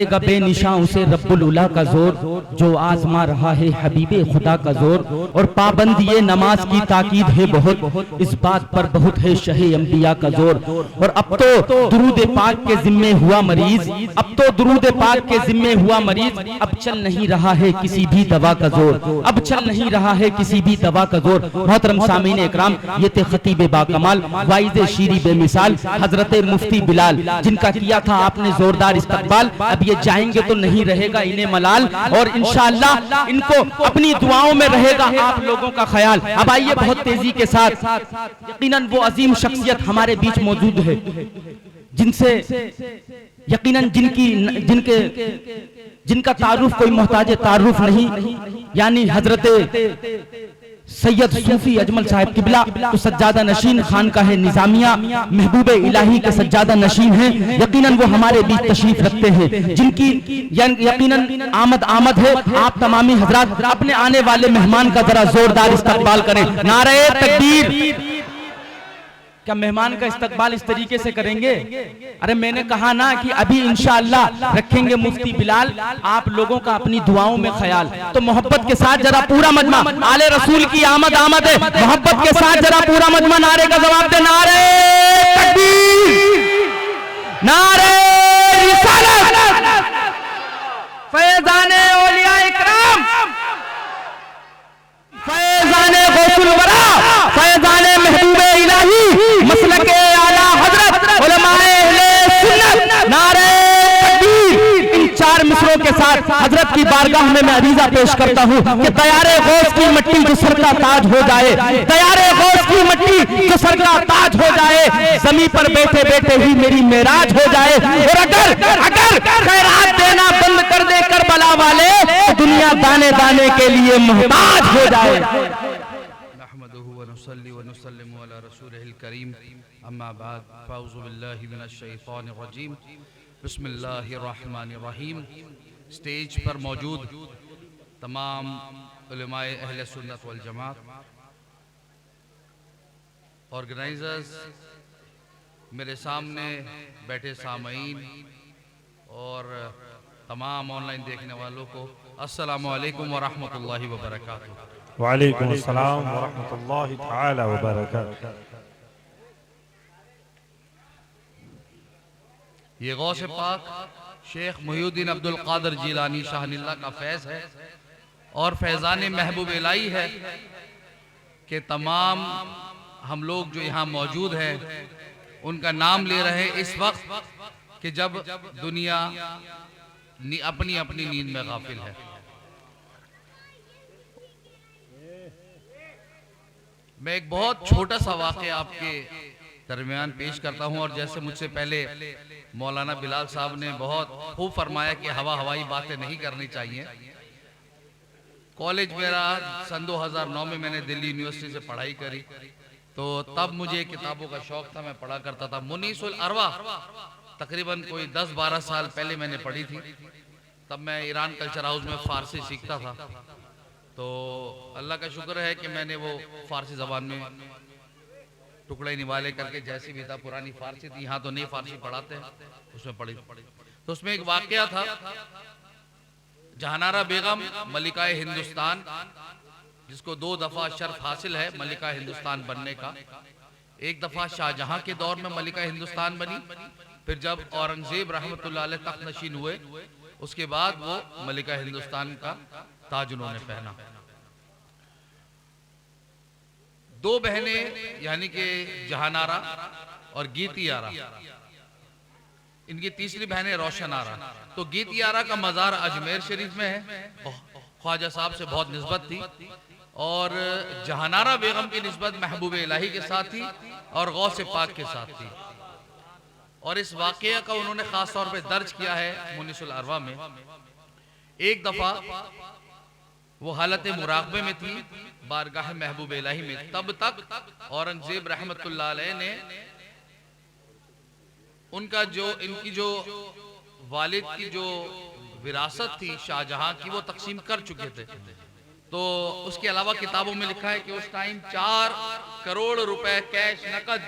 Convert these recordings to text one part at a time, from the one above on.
बेनिशां उसे रब्बुल उला का जोर, जो आजमा रहा है हबीबे खुदा का जोर। और पाबंदी नमाज की ताकीद है बहुत, इस बात पर बहुत है शहे अंबिया का जोर। और अब तो दुरूद पाक के जिम्मे हुआ मरीज, अब तो दुरूद पाक के जिम्मे हुआ मरीज। अब चल नहीं रहा है किसी भी दवा का जोर, अब चल नहीं रहा है किसी भी दवा का जोर। मोहतरम सामीन इकराम, ये थे खतीब बाकमाल वाइज़ शीरी बेमिसाल हजरत मुफ्ती बिलाल, जिनका किया था आपने जोरदार इस्तकबाल। अब ये जाएंगे तो नहीं रहेगा इन्हें मलाल, और इंशाअल्लाह इनको अपनी दुआओं में रहेगा आप लोगों का ख्याल। अब आइए बहुत तेजी के साथ, यकीनन वो अजीम शख्सियत हमारे बीच मौजूद है जिनसे यकीनन जिनका तारुफ कोई मोहताज तारुफ नहीं, यानी हजरत सैयद सूफी अजमल साहब किबला तो सज्जादा नशीन खान का है निजामिया, महबूब इलाही के सज्जादा नशीन हैं। यकीनन वो हमारे बीच तशरीफ रखते हैं, जिनकी यकीनन आमद है। आप तमामी हजरात अपने आने वाले मेहमान का जरा जोरदार इस्तकबाल करें। नारे तकबीर। क्या मेहमान का इस्तकबाल इस तरीके से करेंगे? अरे मैंने कहा ना कि अभी इंशाअल्लाह रखेंगे मुफ्ती बिलाल आप लोगों का अपनी दुआओं में ख्याल। तो मोहब्बत के साथ जरा पूरा मजमा आले रसूल की आमद है, मोहब्बत के साथ जरा पूरा मजमा नारे का जवाब दे। नारे तकबीर, नारे रिसालत, फैज़ाने औलिया इकराम, फैज़ाने गौसुल वरा, फैज़ाने महबूबे इलाही, मसलके आला हजरत उलमाए अहले सुन्नत। नारे तकबीर। इन चार मिसरों के साथ हजरत की बारगाह में मैं अरीजा पेश करता हूँ कि तैयारे गौस की मिट्टी जो सर का ताज हो जाए, तैयारे गौस की मिट्टी जो सर का ताज हो जाए, जमीन पर बैठे बैठे ही मेरी मेराज हो जाए। और अगर खैरात देना बंद कर दे करबला वाले, तो दुनिया दाने दाने के लिए मोहताज हो जाए। अम्मा बाद, फ़ाऊज़ु बिल्लाहि मिनश शैतानिर रजीम, बिस्मिल्लाहिर रहमानिर रहीम। स्टेज पर मौजूद तमाम उलमाए अहले सुन्नत वल जमात, ऑर्गेनाइजर्स, मेरे सामने बैठे सामईन और तमाम ऑनलाइन देखने वालों को अस्सलामु अलैकुम व रहमतुल्लाहि व बरकातुहू। वालेकुम अस्सलाम व रहमतुल्लाहि तआला व बरकातुहू। ये गौस पाक शेख मुहीउद्दीन अब्दुल कादिर जिलानी शाहनिल्लाह का फैज़ है और फैज़ान महबूब इलाही है कि तमाम हम लोग जो यहाँ मौजूद हैं उनका नाम ले रहे हैं इस वक्त कि जब दुनिया अपनी अपनी नींद में गाफिल है। मैं एक बहुत छोटा सा वाक़या आपके दरमियान पेश करता हूँ। और जैसे मुझसे पहले मौलाना बिलाल साहब ने बहुत खूब फरमाया कि हवाई बातें नहीं करनी चाहिए। कॉलेज मेरा सन 2009 में मैंने दिल्ली यूनिवर्सिटी से पढ़ाई करी, तो तब मुझे किताबों का शौक था, मैं पढ़ा करता था। मुनीसुल अरवा तकरीबन कोई 10-12 साल पहले मैंने पढ़ी थी। तब मैं ईरान कल्चर हाउस में फ़ारसी सीखता था। तो अल्लाह का शुक्र है कि मैंने वो फ़ारसी ज़बान में टुकड़े निवाले करके, जैसी भी था पुरानी फ़ारसी थी, यहाँ तो नई फ़ारसी पढ़ाते हैं, उसमें पढ़ी। तो उसमें एक वाक़या था, जहानारा बेगम मलिका हिंदुस्तान, जिसको 2 दफ़ा शर्फ हासिल है मलिका हिंदुस्तान बनने का। एक दफ़ा शाहजहां के दौर में मलिका हिंदुस्तान बनी, फिर जब औरंगजेब रहमतुल्लाह अलैह तख्त नशीन हुए उसके बाद वो मलिका हिंदुस्तान का ताज उन्होंने पहना। 2 बहनें यानी कि जहानारा और गीतियारा, इनकी तीसरी बहन है रोशनारा। तो गीतियारा का मज़ार अजमेर शरीफ में है, ख्वाजा साहब से बहुत निस्बत थी, और जहानारा बेगम की निस्बत महबूब इलाही के साथ थी और गौस पाक के साथ थी। और इस वाक़या का उन्होंने ख़ास तौर पे दर्ज किया है मुनीसुल अरवा में। एक दफ़ा वो हालत मुराक़बे में थी बारगाह महबूब इलाही में। तब तक औरंगजेब रहमतुल्लाह अलैह ने इनकी जो वालिद की जो विरासत थी शाहजहां की, वो तकसीम कर चुके थे। तो उसके अलावा किताबों में लिखा है कि उस टाइम 4 करोड़ रुपए कैश नकद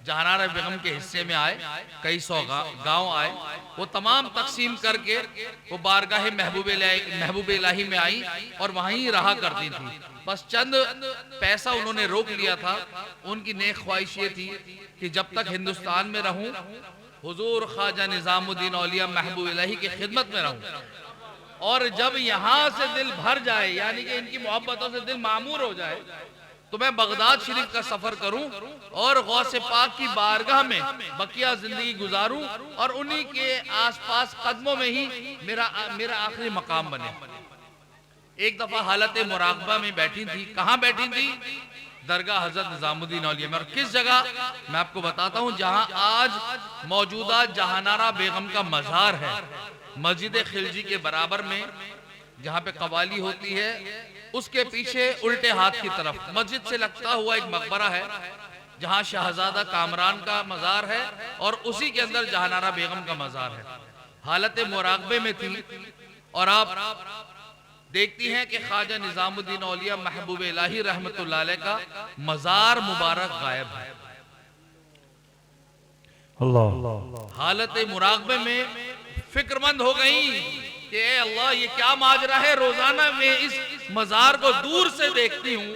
जहानारा बेगम के हिस्से में आए, कई सौ गांव आए, वो तमाम तकसीम करके वो बारगाह महबूब इलाही में आई और वहीं रहा करती थी। बस चंद पैसा उन्होंने रोक लिया था। उनकी नेक ख्वाहिश ये थी कि जब तक हिंदुस्तान में रहूं हुजूर ख्वाजा निजामुद्दीन औलिया महबूब इलाही की खिदमत में रहूं, और जब यहां से दिल भर जाए, यानी कि इनकी मोहब्बतों से दिल मामूर हो जाए, तो मैं बगदाद शरीफ का सफर करूं और गौसे पाक की बारगाह में बकिया जिंदगी गुजारूं और उन्हीं के आसपास कदमों में ही मेरा आखिरी मकाम बने। एक दफा हालत मुराकबा में बैठी थी। कहां बैठी थी? दरगाह हजरत निजामुद्दीन औलिया में। और किस जगह? मैं आपको बताता हूं, जहां आज मौजूदा जहानारा बेगम का मजार है, मस्जिद खिलजी के बराबर में, जहां पे कवाली होती है, उसके पीछे उल्टे हाथ की तरफ मस्जिद से लगता हुआ एक मकबरा है, जहां शहजादा कामरान का मजार है और उसी के अंदर जहानारा बेगम का मजार है। हालत मुराकबे में थी और आप देखती हैं कि ख्वाजा निजामुद्दीन औलिया महबूब इलाही रहमतुल्लाह अलैह का मजार मुबारक गायब है। अल्लाह। हालत मुराकबे में फिक्रमंद हो गई कि ए अल्लाह, ये क्या माजरा है। रोजाना मैं इस मजार को दूर से देखती हूँ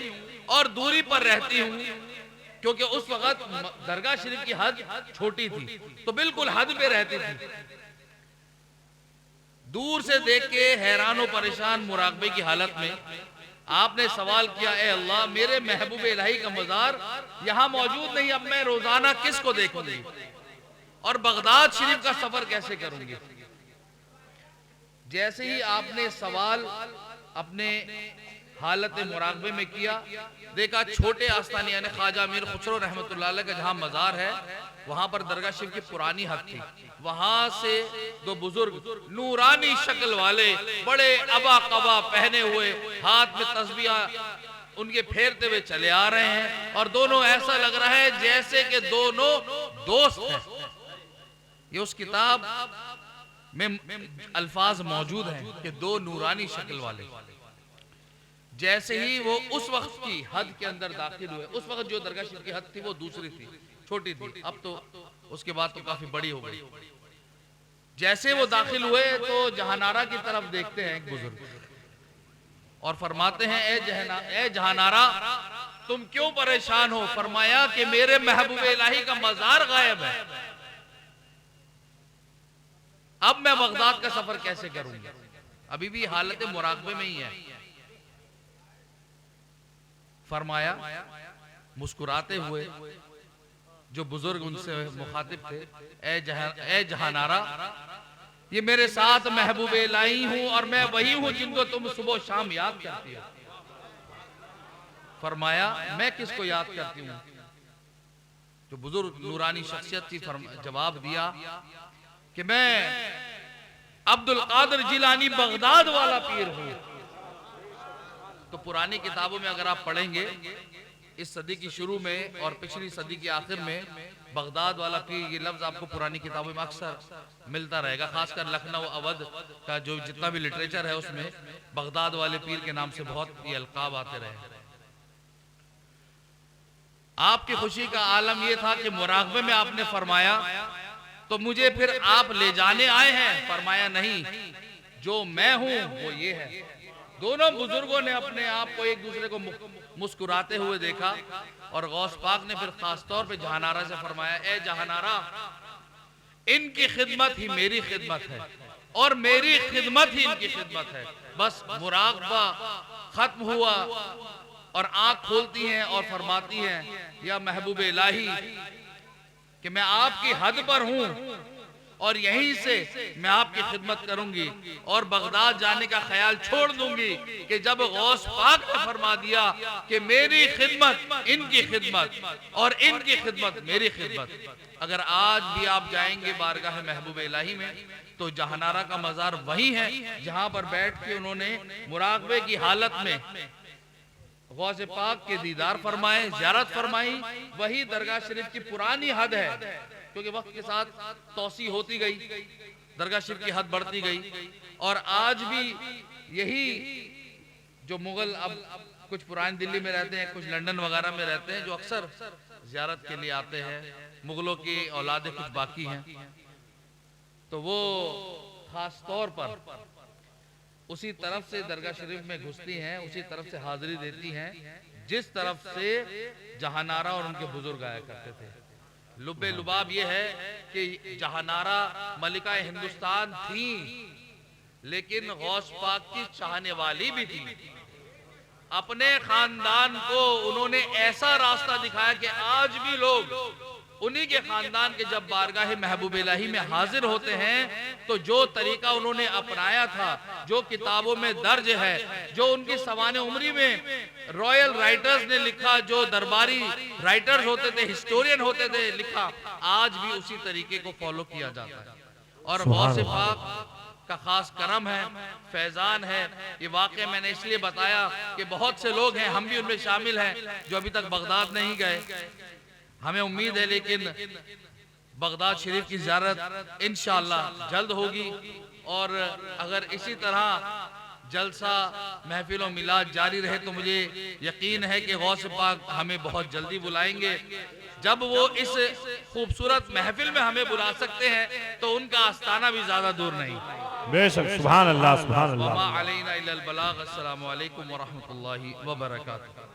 और दूरी पर रहती हूँ, क्योंकि उस वक्त दरगाह शरीफ की हद छोटी थी, तो बिल्कुल हद पे रहती थी। दूर से देख के हैरान और परेशान मुराकबे की हालत में आपने सवाल किया, ए अल्लाह, मेरे महबूब इलाही का मजार यहाँ मौजूद नहीं, अब मैं रोजाना किसको देखूंगी और बगदाद शरीफ का सफर कैसे करूंगी। जैसे ही आपने सवाल अपने हालत मुराकबे में किया, देखा छोटे आस्थानी यानी ख्वाजा अमीर खुसरो रहमतुल्लाह अलैह का जहां मजार है, वहां पर दरगाह शरीफ की पुरानी हद थी। वहां से दो बुजुर्ग नूरानी शक्ल वाले, बड़े अबा कबा पहने हुए, हाथ में तस्बीह उनके फेरते हुए चले आ रहे हैं और दोनों ऐसा लग रहा है जैसे कि दोनों दोस्त हैं। ये उस किताब में अल्फाज मौजूद हैं कि दो नूरानी शक्ल वाले। जैसे ही वो उस वक्त की हद के अंदर दाखिल हुए, उस वक्त जो दरगाह शरीफ की हद थी वो दूसरी थी, छोटी थी, अब तो उसके बाद तो काफी बड़ी हो गई। जैसे वो दाखिल हुए तो जहानारा की तरफ देखते हैं एक बुजुर्ग और फरमाते हैं, ए जहानारा, तुम क्यों परेशान हो? फरमाया कि मेरे महबूब इलाही का मजार गायब है, अब मैं बगदाद का सफर कैसे करूंगा। अभी भी हालत मुराकबे में ही है। फरमाया मुस्कुराते हुए जो बुजुर्ग उनसे मुखातिब थे, ए जहानारा, ये मेरे साथ महबूब इलाही हूं और मैं वही हूं जिनको तुम सुबह शाम याद करती हो। फरमाया, मैं किसको याद करती हूं? जो बुजुर्ग नूरानी शख्सियत थी, जवाब दिया कि मैं अब्दुल कादिर जिलानी बगदाद वाला पीर हूं। तो पुरानी किताबों में अगर आप पढ़ेंगे, इस सदी की शुरू में और पिछली सदी के आखिर में बगदाद वाला पीर ये लफ्ज आपको पुरानी किताबों में अक्सर मिलता रहेगा। खासकर लखनऊ अवध का जो जितना भी लिटरेचर है उसमें बगदाद वाले पीर के नाम से बहुत ये अलकाब आते रहे। आपकी खुशी का आलम यह था कि मुराकबे में आपने फरमाया, तो मुझे फिर आप ले जाने आए हैं? फरमाया, नहीं, जो मैं हूं वो ये है। दोनों बुजुर्गों ने अपने आप को एक दूसरे को मुस्कुराते हुए देखा और गौस पाक ने फिर खास तौर पे जहानारा से फरमाया, ए जहानारा, इनकी खिदमत ही मेरी खिदमत है और मेरी खिदमत ही इनकी खिदमत है। बस मुराकबा खत्म हुआ और आंख खोलती हैं और फरमाती हैं, या महबूब इलाही, कि मैं आपकी हद पर हूं और यहीं से मैं आपकी खिदमत करूंगी और बगदाद जाने का ख्याल छोड़ दूंगी कि जब गौस पाक ने फरमा दिया कि मेरी खिदमत इनकी खिदमत और इनकी खिदमत मेरी खिदमत। अगर आज भी आप जाएंगे बारगाह महबूब इलाही में, तो जहानारा का मजार वही है जहां पर बैठ के उन्होंने मुराकबे की हालत में गौसे पाक के दीदार फरमाए, ज़ियारत फरमाई। वही दरगाह शरीफ की पुरानी हद है, क्योंकि वक्त के साथ तौसी होती गई, दरगाह शरीफ की हद बढ़ती गई। और आज भी यही जो मुगल अब कुछ पुरानी दिल्ली में रहते हैं, कुछ लंदन वगैरह में रहते हैं, जो अक्सर ज़ियारत के लिए आते हैं, मुगलों की औलादें कुछ बाकी हैं, तो वो खास तौर पर उसी तरफ से दरगाह शरीफ में घुसती हैं, उसी तरफ से हाजिरी देती हैं जिस तरफ से जहानारा और उनके बुजुर्ग आया करते थे। लुब्बे लुबाब ये है कि जहानारा मलिका हिंदुस्तान थी, लेकिन गौस पाक की चाहने वाली भी थी। अपने खानदान को उन्होंने ऐसा रास्ता दिखाया कि आज भी लोग उन्हीं के खानदान के जब बारगाह महबूब इलाही में हाजिर होते हैं तो जो तरीका उन्होंने अपनाया था, जो किताबों में दर्ज है, जो उनकी सवाने उम्री में रॉयल राइटर्स ने लिखा, जो दरबारी राइटर्स होते थे, हिस्टोरियन होते थे, लिखा, आज भी उसी तरीके को फॉलो किया जाता है। और गौस पाक का खास करम है, फैजान है। ये वाक़या मैंने इसलिए बताया कि बहुत से लोग हैं, हम भी उनमें शामिल हैं, जो अभी तक बगदाद नहीं गए। हमें उम्मीद है लेकिन बगदाद शरीफ की ज़ियारत इंशाअल्लाह जल्द होगी, और अगर इसी तरह जलसा महफिल और मिलाद जारी रहे तो मुझे यकीन है कि गौस पाक हमें बहुत जल्दी बुलाएंगे। जब वो इस खूबसूरत महफिल में हमें बुला सकते हैं तो उनका आस्थाना भी ज्यादा दूर नहीं। बेशक, सुभान अल्लाह, सुभान अल्लाह। वमा अलैना इल्लल बलाग। अस्सलामु अलैकुम व रहमतुल्लाहि व बरकातुहू।